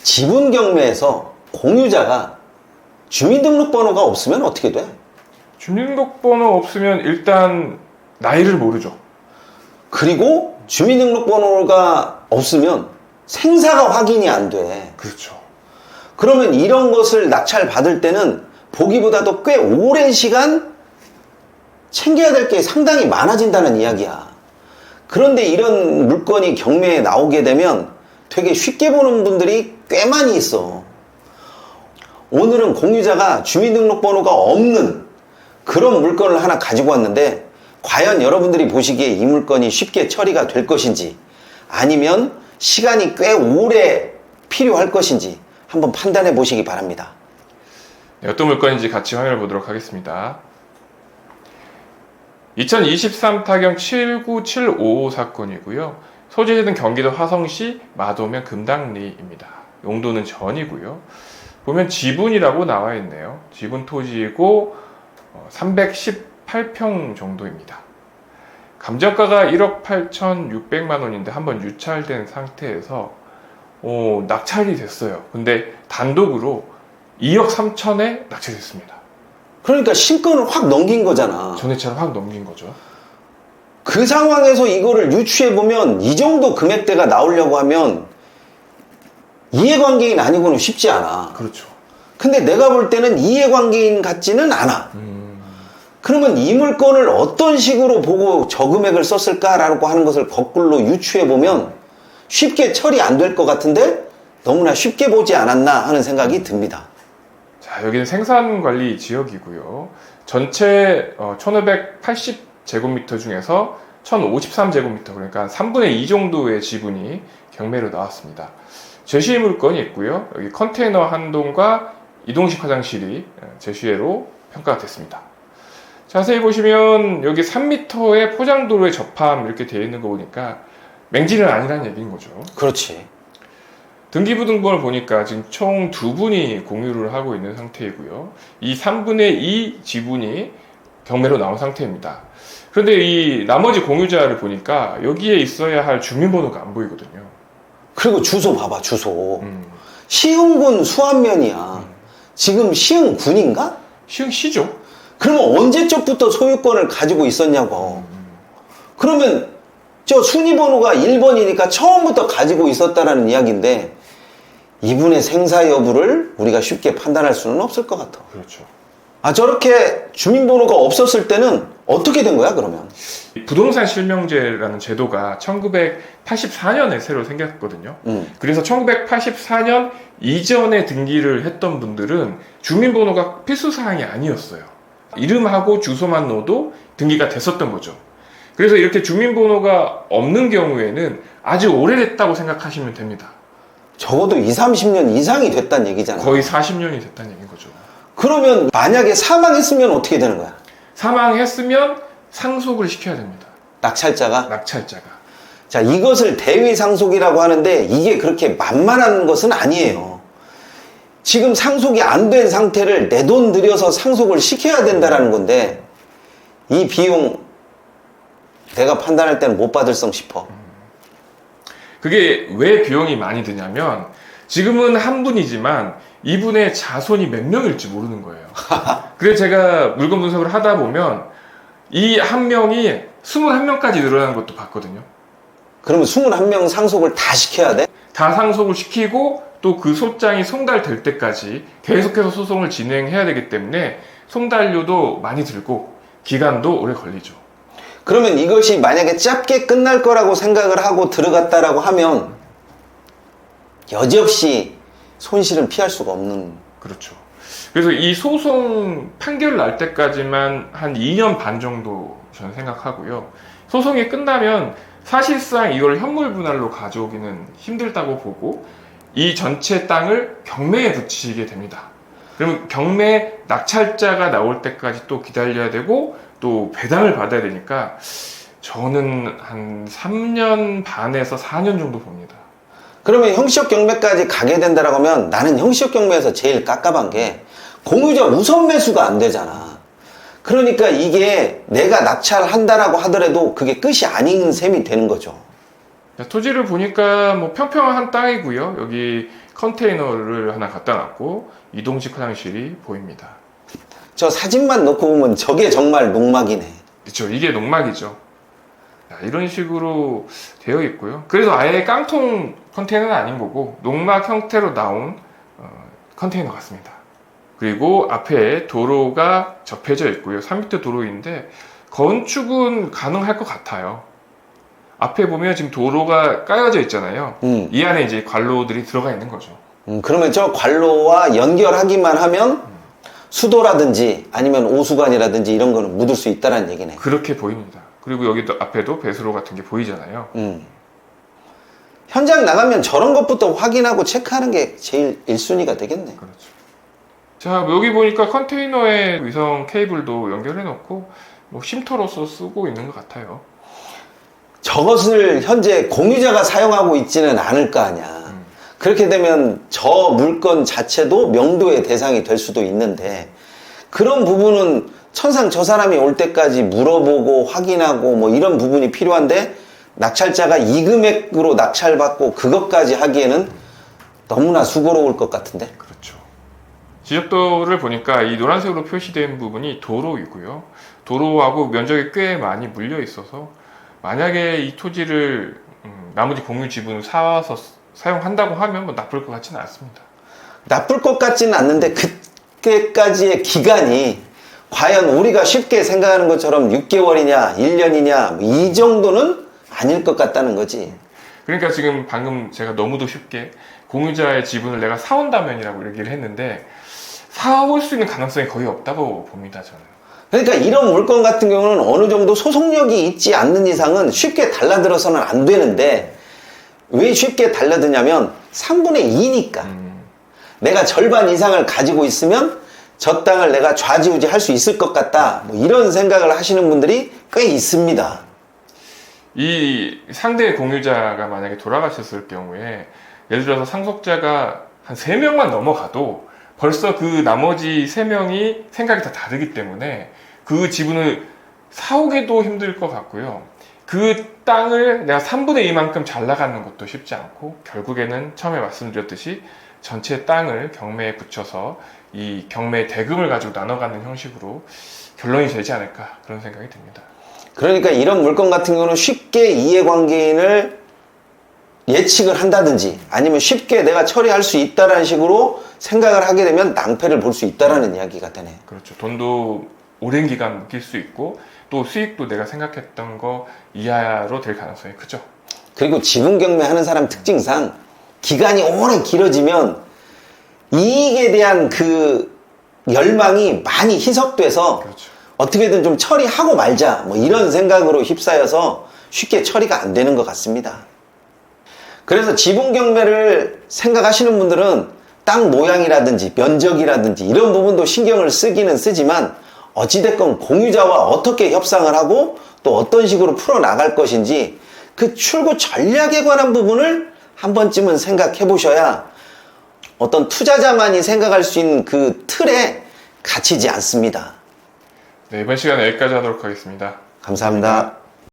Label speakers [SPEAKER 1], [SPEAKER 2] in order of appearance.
[SPEAKER 1] 지분 경매에서 공유자가 주민등록번호가 없으면 어떻게 돼?
[SPEAKER 2] 주민등록번호 없으면 일단 나이를 모르죠.
[SPEAKER 1] 그리고 주민등록번호가 없으면 생사가 확인이 안 돼.
[SPEAKER 2] 그렇죠.
[SPEAKER 1] 그러면 이런 것을 낙찰 받을 때는 보기보다도 꽤 오랜 시간 챙겨야 될 게 상당히 많아진다는 이야기야. 그런데 이런 물건이 경매에 나오게 되면 되게 쉽게 보는 분들이 꽤 많이 있어. 오늘은 공유자가 주민등록번호가 없는 그런 물건을 하나 가지고 왔는데, 과연 여러분들이 보시기에 이 물건이 쉽게 처리가 될 것인지, 아니면 시간이 꽤 오래 필요할 것인지 한번 판단해 보시기 바랍니다.
[SPEAKER 2] 네, 어떤 물건인지 같이 확인해 보도록 하겠습니다. 2023 타경 79755 사건이고요. 소재지는 경기도 화성시 마도면 금당리입니다. 용도는 전이고요. 보면 지분이라고 나와 있네요. 지분 토지이고 318평 정도입니다. 감정가가 1억 8,600만 원인데 한번 유찰된 상태에서 낙찰이 됐어요. 근데 단독으로 2억 3천에 낙찰됐습니다.
[SPEAKER 1] 그러니까 신권을 확 넘긴 거잖아.
[SPEAKER 2] 전회차를 확 넘긴 거죠.
[SPEAKER 1] 그 상황에서 이거를 유추해보면 이 정도 금액대가 나오려고 하면 이해관계인 아니고는 쉽지 않아.
[SPEAKER 2] 그렇죠.
[SPEAKER 1] 근데 내가 볼 때는 이해관계인 같지는 않아. 그러면 이 물건을 어떤 식으로 보고 저 금액을 썼을까라고 하는 것을 거꾸로 유추해보면 쉽게 처리 안 될 것 같은데 너무나 쉽게 보지 않았나 하는 생각이 듭니다.
[SPEAKER 2] 자, 여기는 생산관리 지역이고요. 전체 1580제곱미터 중에서 1053제곱미터, 그러니까 3분의 2 정도의 지분이 경매로 나왔습니다. 제시 물건이 있고요. 여기 컨테이너 한 동과 이동식 화장실이 제시회로 평가가 됐습니다. 자세히 보시면 여기 3m의 포장도로에 접함 이렇게 되어 있는 거 보니까 맹지는 아니라는 얘기인 거죠.
[SPEAKER 1] 그렇지.
[SPEAKER 2] 등기부등본을 보니까 지금 총 2분이 공유를 하고 있는 상태이고요. 이 3분의 2 지분이 경매로 나온 상태입니다. 그런데 이 나머지 공유자를 보니까 여기에 있어야 할 주민번호가 안 보이거든요.
[SPEAKER 1] 그리고 주소 봐봐, 주소. 시흥군 수안면이야. 지금 시흥군인가?
[SPEAKER 2] 시흥시죠?
[SPEAKER 1] 그러면 언제적부터 소유권을 가지고 있었냐고. 그러면 저 순위번호가 1번이니까 처음부터 가지고 있었다라는 이야기인데, 이분의 생사 여부를 우리가 쉽게 판단할 수는 없을 것 같아.
[SPEAKER 2] 그렇죠.
[SPEAKER 1] 아, 저렇게 주민번호가 없었을 때는 어떻게 된 거야, 그러면?
[SPEAKER 2] 부동산 실명제라는 제도가 1984년에 새로 생겼거든요. 그래서 1984년 이전에 등기를 했던 분들은 주민번호가 필수사항이 아니었어요. 이름하고 주소만 넣어도 등기가 됐었던 거죠. 그래서 이렇게 주민번호가 없는 경우에는 아주 오래됐다고 생각하시면 됩니다.
[SPEAKER 1] 적어도 20, 30년 이상이 됐다는 얘기잖아.
[SPEAKER 2] 거의 40년이 됐다는 얘기인 거죠.
[SPEAKER 1] 그러면 만약에 사망했으면 어떻게 되는 거야?
[SPEAKER 2] 사망했으면 상속을 시켜야 됩니다.
[SPEAKER 1] 낙찰자가?
[SPEAKER 2] 낙찰자가.
[SPEAKER 1] 자, 이것을 대위상속이라고 하는데 이게 그렇게 만만한 것은 아니에요. 지금 상속이 안 된 상태를 내 돈 들여서 상속을 시켜야 된다라는 건데, 이 비용 내가 판단할 때는 못 받을성 싶어.
[SPEAKER 2] 그게 왜 비용이 많이 드냐면 지금은 한 분이지만 이분의 자손이 몇 명일지 모르는 거예요. 그래서 제가 물건 분석을 하다 보면 이 한 명이 21명까지 늘어나는 것도 봤거든요.
[SPEAKER 1] 그러면 21명 상속을 다 시켜야 돼?
[SPEAKER 2] 다 상속을 시키고 또 그 소장이 송달될 때까지 계속해서 소송을 진행해야 되기 때문에 송달료도 많이 들고 기간도 오래 걸리죠.
[SPEAKER 1] 그러면 이것이 만약에 짧게 끝날 거라고 생각을 하고 들어갔다라고 하면 여지없이 손실은 피할 수가 없는.
[SPEAKER 2] 그렇죠. 그래서 이 소송 판결 날 때까지만 한 2년 반 정도 저는 생각하고요. 소송이 끝나면 사실상 이걸 현물 분할로 가져오기는 힘들다고 보고 이 전체 땅을 경매에 붙이게 됩니다. 그러면 경매 낙찰자가 나올 때까지 또 기다려야 되고 또 배당을 받아야 되니까 저는 한 3년 반에서 4년 정도 봅니다.
[SPEAKER 1] 그러면 형시적 경매까지 가게 된다라고 하면 나는 형시적 경매에서 제일 깝깝한 게 공유자 우선 매수가 안 되잖아. 그러니까 이게 내가 낙찰한다라고 하더라도 그게 끝이 아닌 셈이 되는 거죠.
[SPEAKER 2] 토지를 보니까 뭐 평평한 땅이고요. 여기 컨테이너를 하나 갖다 놨고 이동식 화장실이 보입니다.
[SPEAKER 1] 저 사진만 놓고 보면 저게 정말 농막이네.
[SPEAKER 2] 그렇죠. 이게 농막이죠. 자, 이런 식으로 되어 있고요. 그래서 아예 깡통 컨테이너는 아닌 거고 농막 형태로 나온 컨테이너 같습니다. 그리고 앞에 도로가 접해져 있고요. 3m 도로인데 건축은 가능할 것 같아요. 앞에 보면 지금 도로가 까여져 있잖아요. 이 안에 이제 관로들이 들어가 있는 거죠.
[SPEAKER 1] 그러면 저 관로와 연결하기만 하면 수도라든지 아니면 오수관이라든지 이런 거는 묻을 수 있다는 얘기네.
[SPEAKER 2] 그렇게 보입니다. 그리고 여기도 앞에도 배수로 같은 게 보이잖아요.
[SPEAKER 1] 현장 나가면 저런 것부터 확인하고 체크하는 게 제일 1순위가 되겠네.
[SPEAKER 2] 그렇죠. 자, 여기 보니까 컨테이너에 위성 케이블도 연결해 놓고 뭐 쉼터로서 쓰고 있는 것 같아요.
[SPEAKER 1] 저것을 현재 공유자가 사용하고 있지는 않을 거 아니야. 그렇게 되면 저 물건 자체도 명도의 대상이 될 수도 있는데 그런 부분은 천상 저 사람이 올 때까지 물어보고 확인하고 뭐 이런 부분이 필요한데 낙찰자가 이 금액으로 낙찰받고 그것까지 하기에는 너무나 수고로울 것 같은데.
[SPEAKER 2] 그렇죠. 지적도를 보니까 이 노란색으로 표시된 부분이 도로이고요. 도로하고 면적이 꽤 많이 물려 있어서 만약에 이 토지를 나머지 공유 지분을 사와서 사용한다고 하면 뭐 나쁠 것 같지는 않습니다.
[SPEAKER 1] 나쁠 것 같지는 않는데 그때까지의 기간이 과연 우리가 쉽게 생각하는 것처럼 6개월이냐 1년이냐 이 정도는 아닐 것 같다는 거지.
[SPEAKER 2] 그러니까 지금 방금 제가 너무도 쉽게 공유자의 지분을 내가 사온다면이라고 얘기를 했는데 사올 수 있는 가능성이 거의 없다고 봅니다, 저는.
[SPEAKER 1] 그러니까 이런 물건 같은 경우는 어느 정도 소속력이 있지 않는 이상은 쉽게 달라들어서는 안 되는데 왜 쉽게 달라드냐면 3분의 2니까 내가 절반 이상을 가지고 있으면 저 땅을 내가 좌지우지 할 수 있을 것 같다 뭐 이런 생각을 하시는 분들이 꽤 있습니다.
[SPEAKER 2] 이 상대 공유자가 만약에 돌아가셨을 경우에 예를 들어서 상속자가 한 3명만 넘어가도 벌써 그 나머지 3명이 생각이 다 다르기 때문에 그 지분을 사오기도 힘들 것 같고요. 그 땅을 내가 3분의 2만큼 잘 나가는 것도 쉽지 않고 결국에는 처음에 말씀드렸듯이 전체 땅을 경매에 붙여서 이 경매 대금을 가지고 나눠가는 형식으로 결론이 되지 않을까 그런 생각이 듭니다.
[SPEAKER 1] 그러니까 이런 물건 같은 경우는 쉽게 이해관계인을 예측을 한다든지 아니면 쉽게 내가 처리할 수 있다는 식으로 생각을 하게 되면 낭패를 볼 수 있다는 이야기가 되네.
[SPEAKER 2] 그렇죠. 돈도 오랜 기간 묶일 수 있고 또 수익도 내가 생각했던 거 이하로 될 가능성이 크죠.
[SPEAKER 1] 그리고 지분 경매하는 사람 특징상 기간이 오래 길어지면 이익에 대한 그 열망이 많이 희석돼서
[SPEAKER 2] 그렇죠.
[SPEAKER 1] 어떻게든 좀 처리하고 말자 뭐 이런 생각으로 휩싸여서 쉽게 처리가 안 되는 것 같습니다. 그래서 지분 경매를 생각하시는 분들은 땅 모양이라든지 면적이라든지 이런 부분도 신경을 쓰기는 쓰지만 어찌됐건 공유자와 어떻게 협상을 하고 또 어떤 식으로 풀어나갈 것인지 그 출구 전략에 관한 부분을 한 번쯤은 생각해 보셔야 어떤 투자자만이 생각할 수 있는 그 틀에 갇히지 않습니다.
[SPEAKER 2] 네, 이번 시간에 여기까지 하도록 하겠습니다.
[SPEAKER 1] 감사합니다.